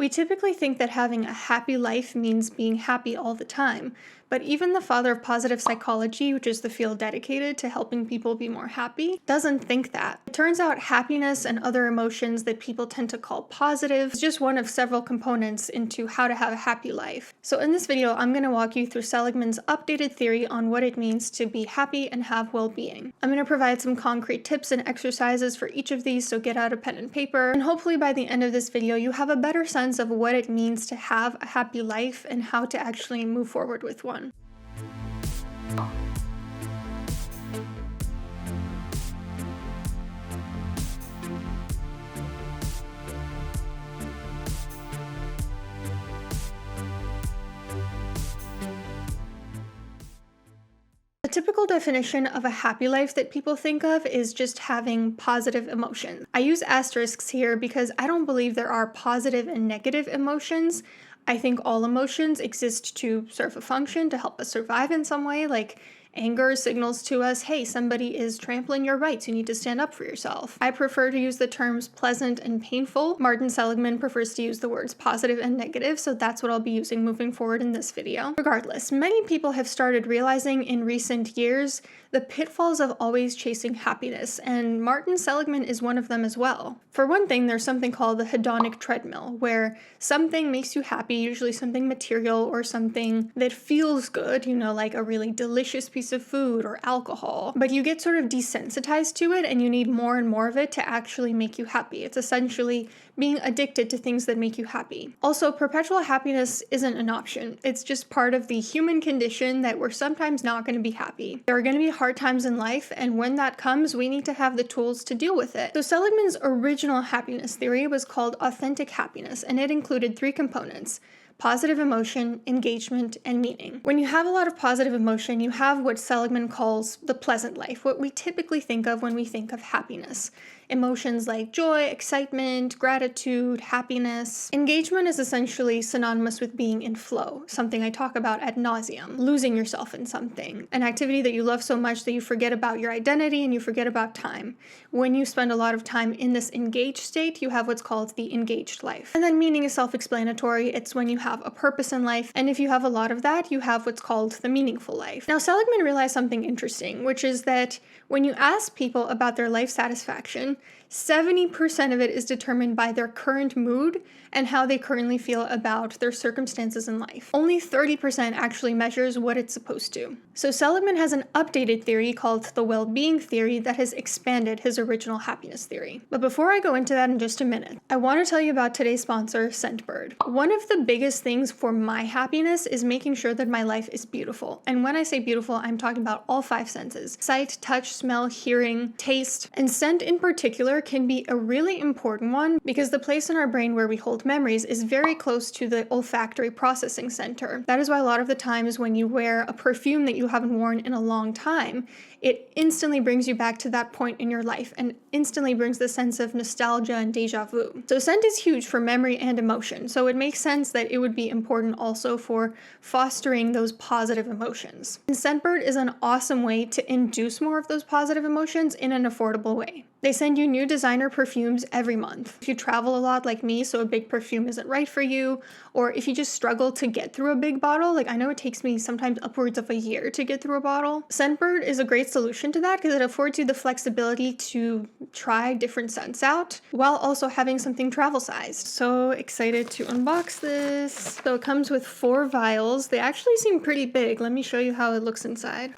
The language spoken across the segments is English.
We typically think that having a happy life means being happy all the time, but even the father of positive psychology, which is the field dedicated to helping people be more happy, doesn't think that. It turns out happiness and other emotions that people tend to call positive is just one of several components into how to have a happy life. So in this video, I'm going to walk you through Seligman's updated theory on what it means to be happy and have well-being. I'm going to provide some concrete tips and exercises for each of these, so get out a pen and paper, and hopefully by the end of this video, you have a better sense of what it means to have a happy life and how to actually move forward with one. A typical definition of a happy life that people think of is just having positive emotions. I use asterisks here because I don't believe there are positive and negative emotions. I think all emotions exist to serve a function, to help us survive in some way. Like anger signals to us, hey, somebody is trampling your rights, you need to stand up for yourself. I prefer to use the terms pleasant and painful. Martin Seligman prefers to use the words positive and negative, so that's what I'll be using moving forward in this video. Regardless, many people have started realizing in recent years the pitfalls of always chasing happiness, and Martin Seligman is one of them as well. For one thing, there's something called the hedonic treadmill, where something makes you happy, usually something material or something that feels good, like a really delicious piece of food or alcohol, but you get sort of desensitized to it and you need more and more of it to actually make you happy. It's essentially being addicted to things that make you happy. Also, perpetual happiness isn't an option. It's just part of the human condition that we're sometimes not going to be happy. There are going to be hard times in life, and when that comes, we need to have the tools to deal with it. So Seligman's original happiness theory was called authentic happiness, and it included 3 components: positive emotion, engagement, and meaning. When you have a lot of positive emotion, you have what Seligman calls the pleasant life, what we typically think of when we think of happiness. Emotions like joy, excitement, gratitude, happiness. Engagement is essentially synonymous with being in flow, something I talk about ad nauseum, losing yourself in something, an activity that you love so much that you forget about your identity and you forget about time. When you spend a lot of time in this engaged state, you have what's called the engaged life. And then meaning is self-explanatory. It's when you have a purpose in life, and if you have a lot of that, you have what's called the meaningful life. Now, Seligman realized something interesting, which is that when you ask people about their life satisfaction, 70% of it is determined by their current mood and how they currently feel about their circumstances in life. Only 30% actually measures what it's supposed to. So Seligman has an updated theory called the well-being theory that has expanded his original happiness theory. But before I go into that in just a minute, I want to tell you about today's sponsor, Scentbird. One of the biggest things for my happiness is making sure that my life is beautiful. And when I say beautiful, I'm talking about all 5 senses: sight, touch, smell, hearing, taste. And scent in particular can be a really important one because the place in our brain where we hold memories is very close to the olfactory processing center. That is why a lot of the times when you wear a perfume that you haven't worn in a long time, it instantly brings you back to that point in your life and instantly brings the sense of nostalgia and deja vu. So scent is huge for memory and emotion, so it makes sense that it would be important also for fostering those positive emotions. And Scentbird is an awesome way to induce more of those positive emotions in an affordable way. They send you new designer perfumes every month. If you travel a lot like me, so a big perfume isn't right for you, or if you just struggle to get through a big bottle, like I know it takes me sometimes upwards of a year to get through a bottle, Scentbird is a great solution to that because it affords you the flexibility to try different scents out while also having something travel sized. So excited to unbox this. So it comes with 4 vials. They actually seem pretty big. Let me show you how it looks inside.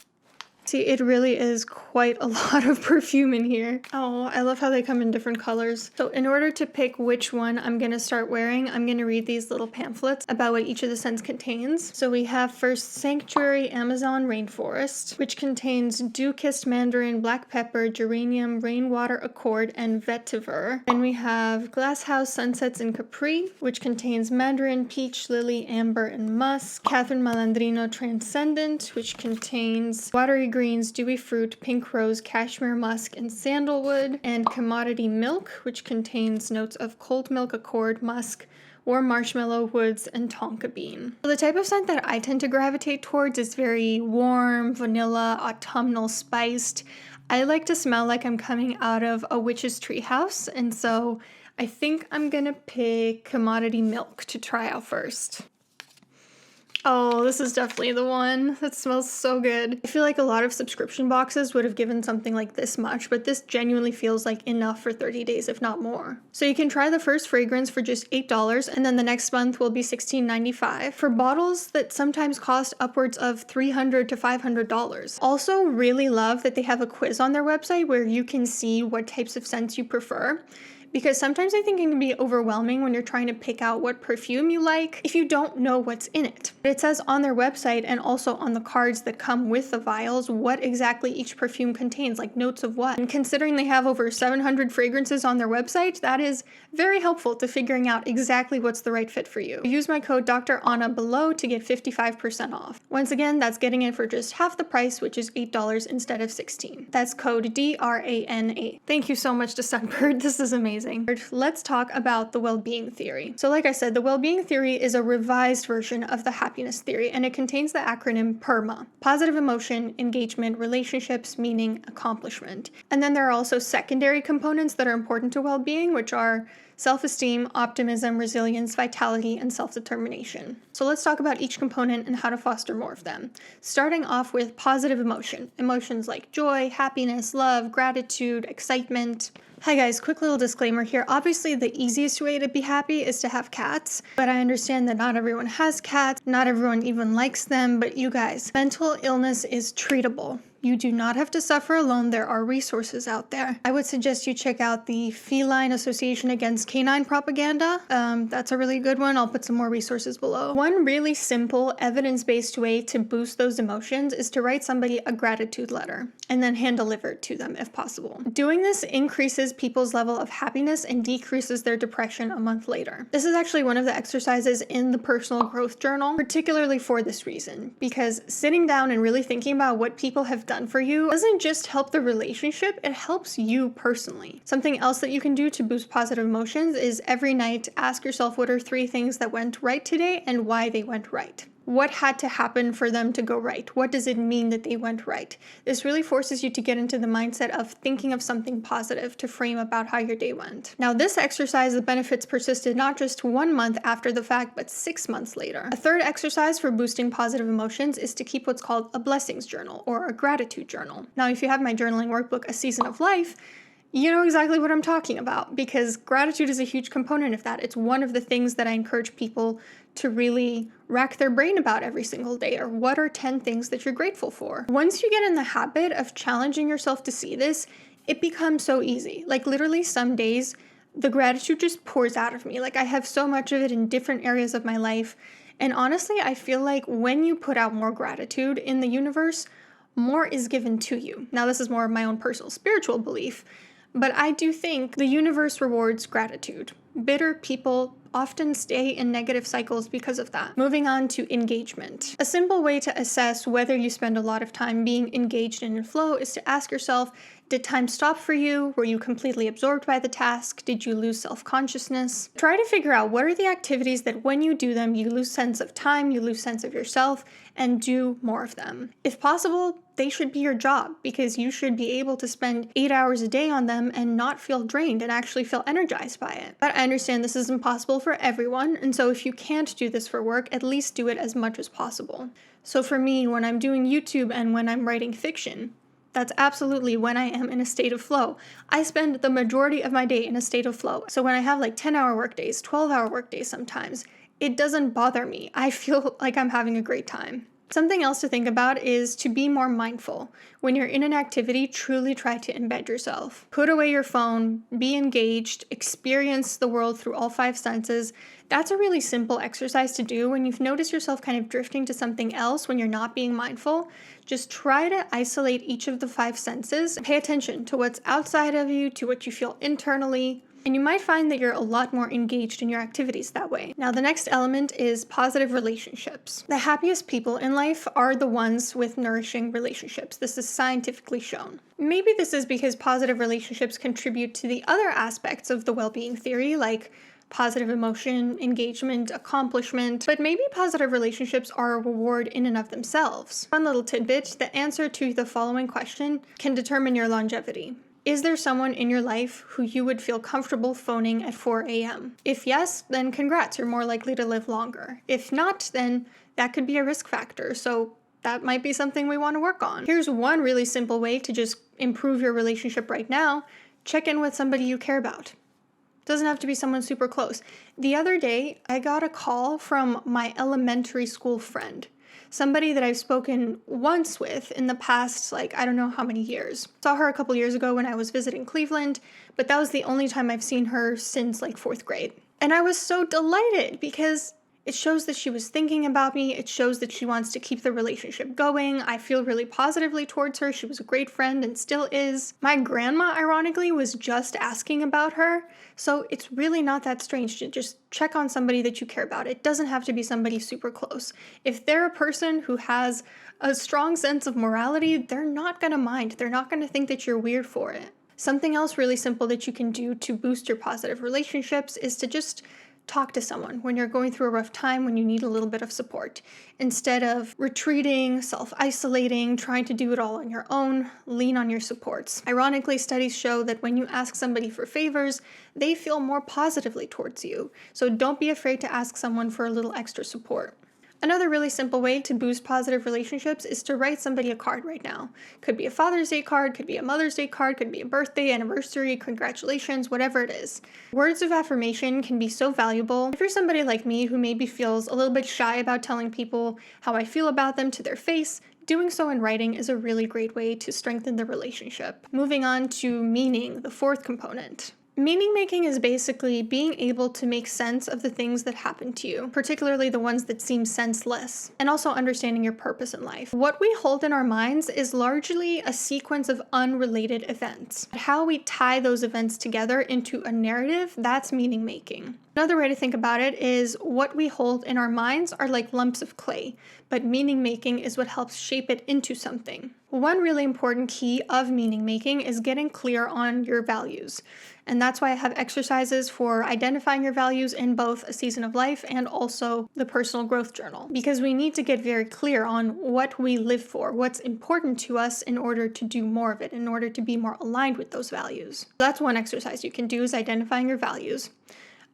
See, it really is quite a lot of perfume in here. Oh, I love how they come in different colors. So in order to pick which one I'm gonna start wearing, I'm gonna read these little pamphlets about what each of the scents contains. So we have first Sanctuary Amazon Rainforest, which contains dew-kissed mandarin, black pepper, geranium, rainwater accord, and vetiver. Then we have Glasshouse Sunsets in Capri, which contains mandarin, peach, lily, amber, and musk. Catherine Malandrino Transcendent, which contains watery greens, dewy fruit, pink rose, cashmere musk, and sandalwood, and Commodity Milk, which contains notes of cold milk accord, musk, warm marshmallow, woods, and tonka bean. So the type of scent that I tend to gravitate towards is very warm, vanilla, autumnal, spiced. I like to smell like I'm coming out of a witch's treehouse, and so I think I'm gonna pick commodity milk to try out first. Oh, this is definitely the one. That smells so good. I feel like a lot of subscription boxes would have given something like this much, but this genuinely feels like enough for 30 days, if not more. So you can try the first fragrance for just $8, and then the next month will be $16.95 for bottles that sometimes cost upwards of $300 to $500. Also, really love that they have a quiz on their website where you can see what types of scents you prefer. Because sometimes I think it can be overwhelming when you're trying to pick out what perfume you like if you don't know what's in it. It says on their website and also on the cards that come with the vials what exactly each perfume contains, like notes of what. And considering they have over 700 fragrances on their website, that is very helpful to figuring out exactly what's the right fit for you. Use my code Dr. Anna below to get 55% off. Once again, that's getting it for just half the price, which is $8 instead of $16. That's code DRANA. Thank you so much to Sunbird. This is amazing. Let's talk about the well-being theory. So like I said, the well-being theory is a revised version of the happiness theory, and it contains the acronym PERMA: positive emotion, engagement, relationships, meaning, accomplishment. And then there are also secondary components that are important to well-being, which are self-esteem, optimism, resilience, vitality, and self-determination. So let's talk about each component and how to foster more of them. Starting off with positive emotion. Emotions like joy, happiness, love, gratitude, excitement. Hi guys, quick little disclaimer here. Obviously, the easiest way to be happy is to have cats, but I understand that not everyone has cats, not everyone even likes them, but you guys, mental illness is treatable. You do not have to suffer alone. There are resources out there. I would suggest you check out the Feline Association Against Canine Propaganda. That's a really good one. I'll put some more resources below. One really simple, evidence-based way to boost those emotions is to write somebody a gratitude letter and then hand-deliver it to them if possible. Doing this increases people's level of happiness and decreases their depression a month later. This is actually one of the exercises in the personal growth journal, particularly for this reason, because sitting down and really thinking about what people have done for you doesn't just help the relationship, it helps you personally. Something else that you can do to boost positive emotions is every night ask yourself what are 3 things that went right today and why they went right. What had to happen for them to go right? What does it mean that they went right? This really forces you to get into the mindset of thinking of something positive to frame about how your day went. Now, this exercise, the benefits persisted not just 1 month after the fact, but 6 months later. A third exercise for boosting positive emotions is to keep what's called a blessings journal or a gratitude journal. Now, if you have my journaling workbook, A Season of Life, you know exactly what I'm talking about because gratitude is a huge component of that. It's one of the things that I encourage people to really rack their brain about every single day, or what are 10 things that you're grateful for. Once you get in the habit of challenging yourself to see this, it becomes so easy. Like literally some days, the gratitude just pours out of me. Like I have so much of it in different areas of my life. And honestly, I feel like when you put out more gratitude in the universe, more is given to you. Now, this is more of my own personal spiritual belief, but I do think the universe rewards gratitude. Bitter people often stay in negative cycles because of that. Moving on to engagement. A simple way to assess whether you spend a lot of time being engaged and in flow is to ask yourself, did time stop for you? Were you completely absorbed by the task? Did you lose self-consciousness? Try to figure out what are the activities that when you do them, you lose sense of time, you lose sense of yourself, and do more of them. If possible, they should be your job because you should be able to spend 8 hours a day on them and not feel drained and actually feel energized by it. But I understand this is impossible for everyone, and so if you can't do this for work, at least do it as much as possible. So for me, when I'm doing YouTube and when I'm writing fiction, that's absolutely when I am in a state of flow. I spend the majority of my day in a state of flow. So when I have like 10-hour workdays, 12-hour workdays sometimes, it doesn't bother me. I feel like I'm having a great time. Something else to think about is to be more mindful. When you're in an activity, truly try to embed yourself. Put away your phone, be engaged, experience the world through all 5 senses. That's a really simple exercise to do when you've noticed yourself kind of drifting to something else when you're not being mindful. Just try to isolate each of the 5 senses. Pay attention to what's outside of you, to what you feel internally. And you might find that you're a lot more engaged in your activities that way. Now, the next element is positive relationships. The happiest people in life are the ones with nourishing relationships. This is scientifically shown. Maybe this is because positive relationships contribute to the other aspects of the well-being theory, like positive emotion, engagement, accomplishment, but maybe positive relationships are a reward in and of themselves. Fun little tidbit, the answer to the following question can determine your longevity. Is there someone in your life who you would feel comfortable phoning at 4 a.m.? If yes, then congrats, you're more likely to live longer. If not, then that could be a risk factor, so that might be something we want to work on. Here's one really simple way to just improve your relationship right now. Check in with somebody you care about. Doesn't have to be someone super close. The other day, I got a call from my elementary school friend, somebody that I've spoken once with in the past, I don't know how many years. Saw her a couple years ago when I was visiting Cleveland, but that was the only time I've seen her since 4th grade. And I was so delighted because it shows that she was thinking about me. It shows that she wants to keep the relationship going. I feel really positively towards her. She was a great friend and still is. My grandma, ironically, was just asking about her. So it's really not that strange to just check on somebody that you care about. It doesn't have to be somebody super close. If they're a person who has a strong sense of morality, they're not going to mind. They're not going to think that you're weird for it. Something else really simple that you can do to boost your positive relationships is to just talk to someone when you're going through a rough time, when you need a little bit of support. Instead of retreating, self-isolating, trying to do it all on your own, lean on your supports. Ironically, studies show that when you ask somebody for favors, they feel more positively towards you. So don't be afraid to ask someone for a little extra support. Another really simple way to boost positive relationships is to write somebody a card right now. Could be a Father's Day card, could be a Mother's Day card, could be a birthday, anniversary, congratulations, whatever it is. Words of affirmation can be so valuable. If you're somebody like me who maybe feels a little bit shy about telling people how I feel about them to their face, doing so in writing is a really great way to strengthen the relationship. Moving on to meaning, the fourth component. Meaning making is basically being able to make sense of the things that happen to you, particularly the ones that seem senseless, and also understanding your purpose in life. What we hold in our minds is largely a sequence of unrelated events. How we tie those events together into a narrative, that's meaning making. Another way to think about it is what we hold in our minds are like lumps of clay, but meaning making is what helps shape it into something. One really important key of meaning making is getting clear on your values. And that's why I have exercises for identifying your values in both A Season of Life and also the Personal Growth Journal. Because we need to get very clear on what we live for, what's important to us in order to do more of it, in order to be more aligned with those values. That's one exercise you can do, is identifying your values.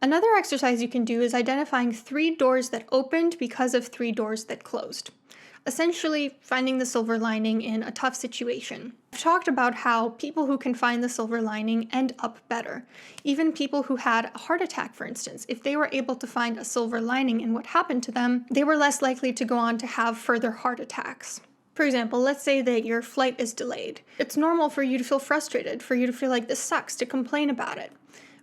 Another exercise you can do is identifying 3 doors that opened because of 3 doors that closed. Essentially, finding the silver lining in a tough situation. I've talked about how people who can find the silver lining end up better. Even people who had a heart attack, for instance, if they were able to find a silver lining in what happened to them, they were less likely to go on to have further heart attacks. For example, let's say that your flight is delayed. It's normal for you to feel frustrated, for you to feel like this sucks, to complain about it.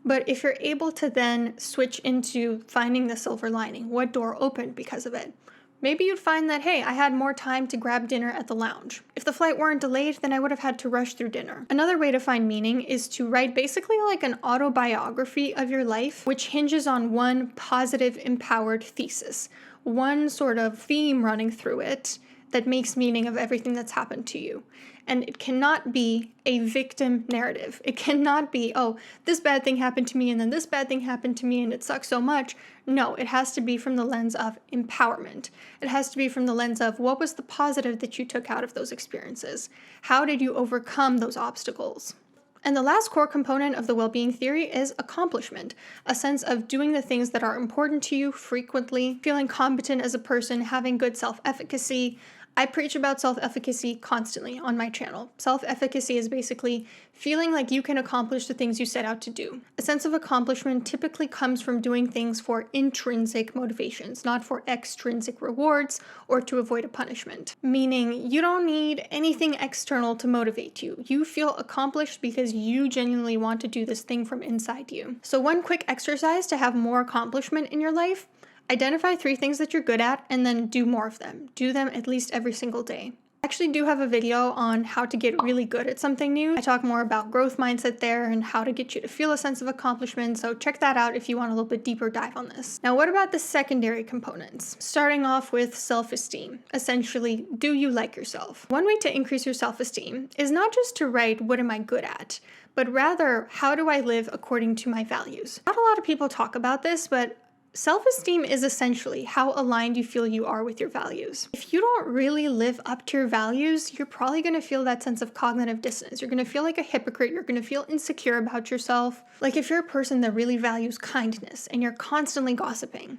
But if you're able to then switch into finding the silver lining, what door opened because of it? Maybe you'd find that, hey, I had more time to grab dinner at the lounge. If the flight weren't delayed, then I would have had to rush through dinner. Another way to find meaning is to write basically like an autobiography of your life, which hinges on one positive, empowered thesis, one sort of theme running through it that makes meaning of everything that's happened to you. And it cannot be a victim narrative. It cannot be, oh, this bad thing happened to me and then this bad thing happened to me and it sucks so much. No, it has to be from the lens of empowerment. It has to be from the lens of what was the positive that you took out of those experiences? How did you overcome those obstacles? And the last core component of the well-being theory is accomplishment, a sense of doing the things that are important to you frequently, feeling competent as a person, having good self-efficacy. I preach about self-efficacy constantly on my channel. Self-efficacy is basically feeling like you can accomplish the things you set out to do. A sense of accomplishment typically comes from doing things for intrinsic motivations, not for extrinsic rewards or to avoid a punishment. Meaning you don't need anything external to motivate you. You feel accomplished because you genuinely want to do this thing from inside you. So one quick exercise to have more accomplishment in your life: identify 3 things that you're good at and then do more of them. Do them at least every single day. I actually do have a video on how to get really good at something new. I talk more about growth mindset there and how to get you to feel a sense of accomplishment, so check that out if you want a little bit deeper dive on this. Now, what about the secondary components? Starting off with self-esteem. Essentially, do you like yourself? One way to increase your self-esteem is not just to write, what am I good at? But rather, how do I live according to my values? Not a lot of people talk about this, but Self-esteem is essentially how aligned you feel you are with your values. If you don't really live up to your values, you're probably going to feel that sense of cognitive dissonance. You're going to feel like a hypocrite. You're going to feel insecure about yourself. Like if you're a person that really values kindness and you're constantly gossiping,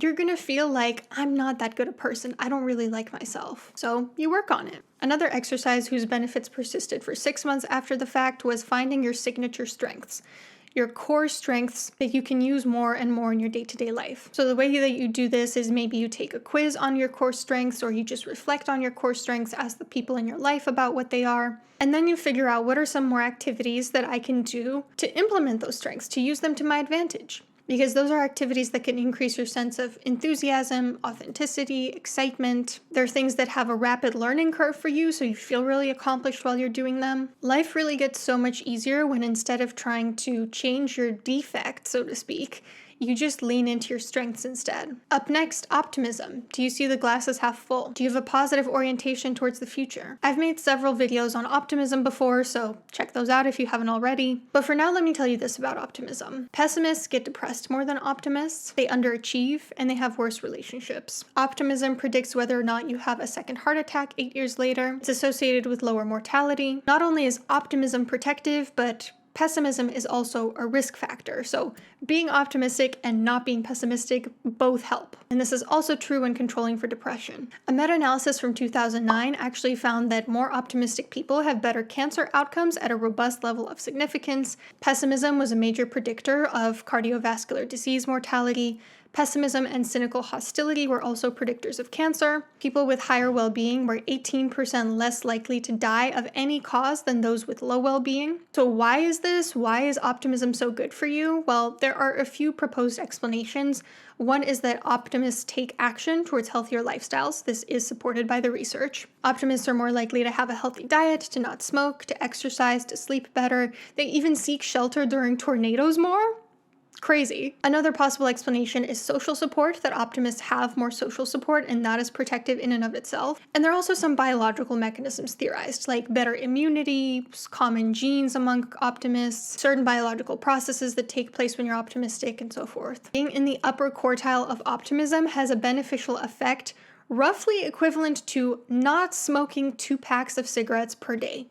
you're going to feel like, I'm not that good a person. I don't really like myself. So you work on it. Another exercise whose benefits persisted for 6 months after the fact was finding your signature strengths. Your core strengths that you can use more and more in your day-to-day life. So the way that you do this is maybe you take a quiz on your core strengths, or you just reflect on your core strengths, ask the people in your life about what they are, and then you figure out what are some more activities that I can do to implement those strengths, to use them to my advantage. Because those are activities that can increase your sense of enthusiasm, authenticity, excitement. They're things that have a rapid learning curve for you, so you feel really accomplished while you're doing them. Life really gets so much easier when instead of trying to change your defect, so to speak, you just lean into your strengths instead. Up next, optimism. Do you see the glass as half full? Do you have a positive orientation towards the future? I've made several videos on optimism before, so check those out if you haven't already. But for now, let me tell you this about optimism. Pessimists get depressed more than optimists, they underachieve, and they have worse relationships. Optimism predicts whether or not you have a second heart attack 8 years later. It's associated with lower mortality. Not only is optimism protective, but pessimism is also a risk factor, so being optimistic and not being pessimistic both help. And this is also true when controlling for depression. A meta-analysis from 2009 actually found that more optimistic people have better cancer outcomes at a robust level of significance. Pessimism was a major predictor of cardiovascular disease mortality. Pessimism and cynical hostility were also predictors of cancer. People with higher well-being were 18% less likely to die of any cause than those with low well-being. So why is this? Why is optimism so good for you? Well, there are a few proposed explanations. One is that optimists take action towards healthier lifestyles. This is supported by the research. Optimists are more likely to have a healthy diet, to not smoke, to exercise, to sleep better. They even seek shelter during tornadoes more. Crazy. Another possible explanation is social support, that optimists have more social support and that is protective in and of itself. And there are also some biological mechanisms theorized, like better immunity, common genes among optimists, certain biological processes that take place when you're optimistic, and so forth. Being in the upper quartile of optimism has a beneficial effect roughly equivalent to not smoking 2 packs of cigarettes per day.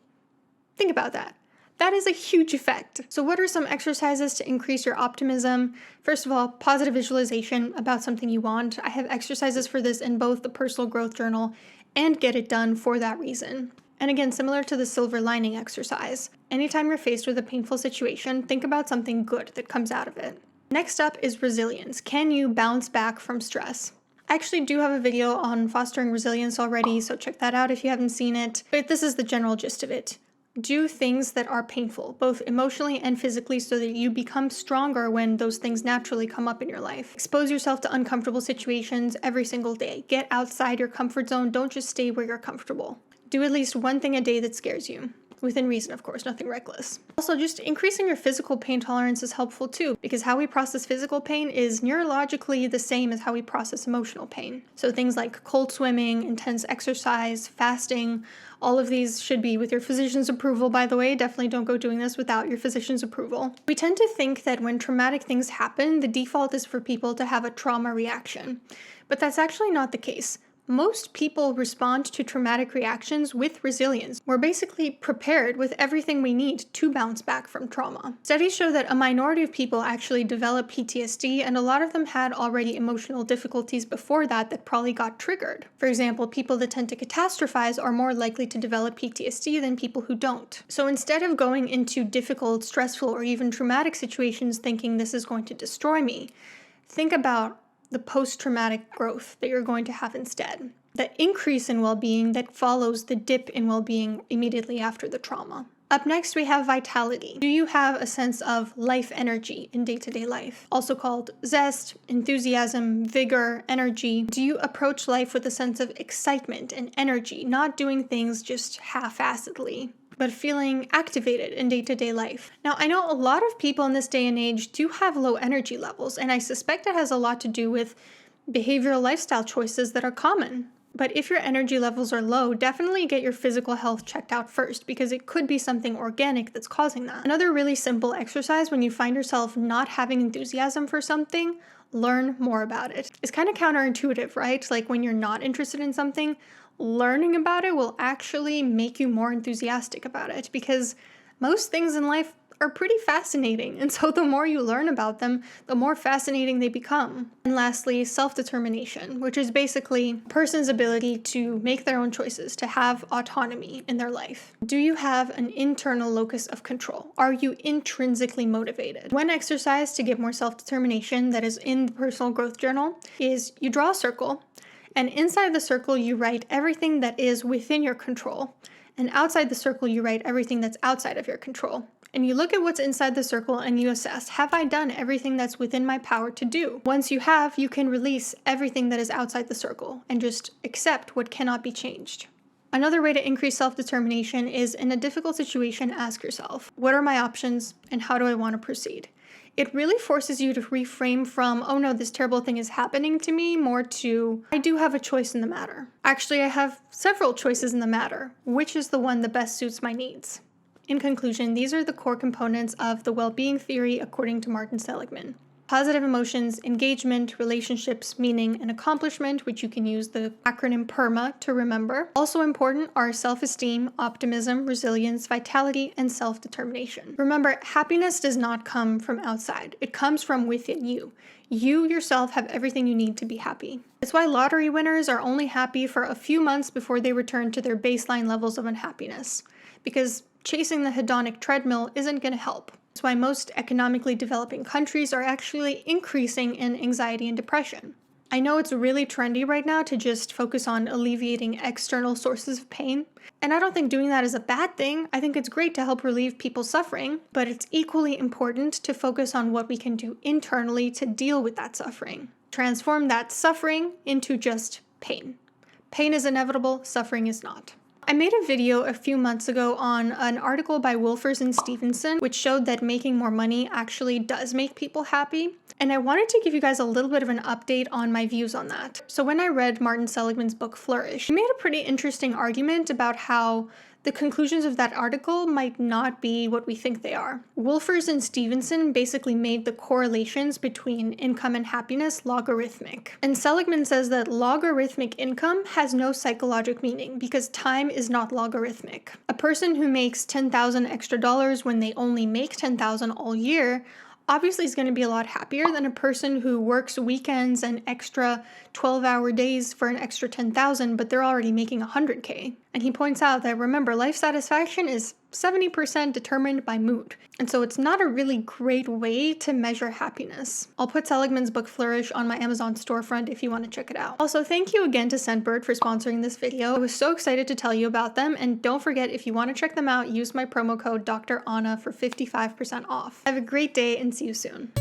Think about that. That is a huge effect. So what are some exercises to increase your optimism? First of all, positive visualization about something you want. I have exercises for this in both the personal growth journal and Get It Done for that reason. And again, similar to the silver lining exercise, anytime you're faced with a painful situation, think about something good that comes out of it. Next up is resilience. Can you bounce back from stress? I actually do have a video on fostering resilience already, so check that out if you haven't seen it. But this is the general gist of it. Do things that are painful, both emotionally and physically, so that you become stronger when those things naturally come up in your life. Expose yourself to uncomfortable situations every single day. Get outside your comfort zone. Don't just stay where you're comfortable. Do at least one thing a day that scares you. Within reason, of course, nothing reckless. Also, just increasing your physical pain tolerance is helpful too, because how we process physical pain is neurologically the same as how we process emotional pain. So things like cold swimming, intense exercise, fasting, all of these should be with your physician's approval, by the way. Definitely don't go doing this without your physician's approval. We tend to think that when traumatic things happen, the default is for people to have a trauma reaction, but that's actually not the case. Most people respond to traumatic reactions with resilience. We're basically prepared with everything we need to bounce back from trauma. Studies show that a minority of people actually develop PTSD, and a lot of them had already emotional difficulties before that probably got triggered. For example, people that tend to catastrophize are more likely to develop PTSD than people who don't. So instead of going into difficult, stressful, or even traumatic situations thinking this is going to destroy me, think about the post-traumatic growth that you're going to have instead. The increase in well-being that follows the dip in well-being immediately after the trauma. Up next, we have vitality. Do you have a sense of life energy in day-to-day life? Also called zest, enthusiasm, vigor, energy. Do you approach life with a sense of excitement and energy, not doing things just half-assedly, but feeling activated in day-to-day life? Now, I know a lot of people in this day and age do have low energy levels, and I suspect it has a lot to do with behavioral lifestyle choices that are common. But if your energy levels are low, definitely get your physical health checked out first, because it could be something organic that's causing that. Another really simple exercise when you find yourself not having enthusiasm for something, learn more about it. It's kind of counterintuitive, right? Like when you're not interested in something, learning about it will actually make you more enthusiastic about it because most things in life are pretty fascinating. And so the more you learn about them, the more fascinating they become. And lastly, self-determination, which is basically a person's ability to make their own choices, to have autonomy in their life. Do you have an internal locus of control? Are you intrinsically motivated? One exercise to get more self-determination that is in the personal growth journal is you draw a circle, and inside the circle you write everything that is within your control. And outside the circle, you write everything that's outside of your control. And you look at what's inside the circle and you assess, have I done everything that's within my power to do? Once you have, you can release everything that is outside the circle and just accept what cannot be changed. Another way to increase self-determination is in a difficult situation, ask yourself, what are my options and how do I want to proceed? It really forces you to reframe from, oh no, this terrible thing is happening to me, more to, I do have a choice in the matter. Actually, I have several choices in the matter. Which is the one that best suits my needs? In conclusion, these are the core components of the well-being theory according to Martin Seligman. Positive emotions, engagement, relationships, meaning, and accomplishment, which you can use the acronym PERMA to remember. Also important are self-esteem, optimism, resilience, vitality, and self-determination. Remember, happiness does not come from outside. It comes from within you. You yourself have everything you need to be happy. It's why lottery winners are only happy for a few months before they return to their baseline levels of unhappiness. Because chasing the hedonic treadmill isn't going to help. That's why most economically developing countries are actually increasing in anxiety and depression. I know it's really trendy right now to just focus on alleviating external sources of pain, and I don't think doing that is a bad thing. I think it's great to help relieve people's suffering, but it's equally important to focus on what we can do internally to deal with that suffering. Transform that suffering into just pain. Pain is inevitable, suffering is not. I made a video a few months ago on an article by Wolfers and Stevenson, which showed that making more money actually does make people happy. And I wanted to give you guys a little bit of an update on my views on that. So when I read Martin Seligman's book Flourish, he made a pretty interesting argument about how the conclusions of that article might not be what we think they are. Wolfers and Stevenson basically made the correlations between income and happiness logarithmic. And Seligman says that logarithmic income has no psychological meaning because time is not logarithmic. A person who makes $10,000 extra when they only make $10,000 all year obviously is going to be a lot happier than a person who works weekends and extra 12-hour days for an extra $10,000, but they're already making $100K. And he points out that, remember, life satisfaction is 70% determined by mood. And so it's not a really great way to measure happiness. I'll put Seligman's book Flourish on my Amazon storefront if you want to check it out. Also, thank you again to Scentbird for sponsoring this video. I was so excited to tell you about them, and don't forget, if you want to check them out, use my promo code Dr. Anna for 55% off. Have a great day and see you soon.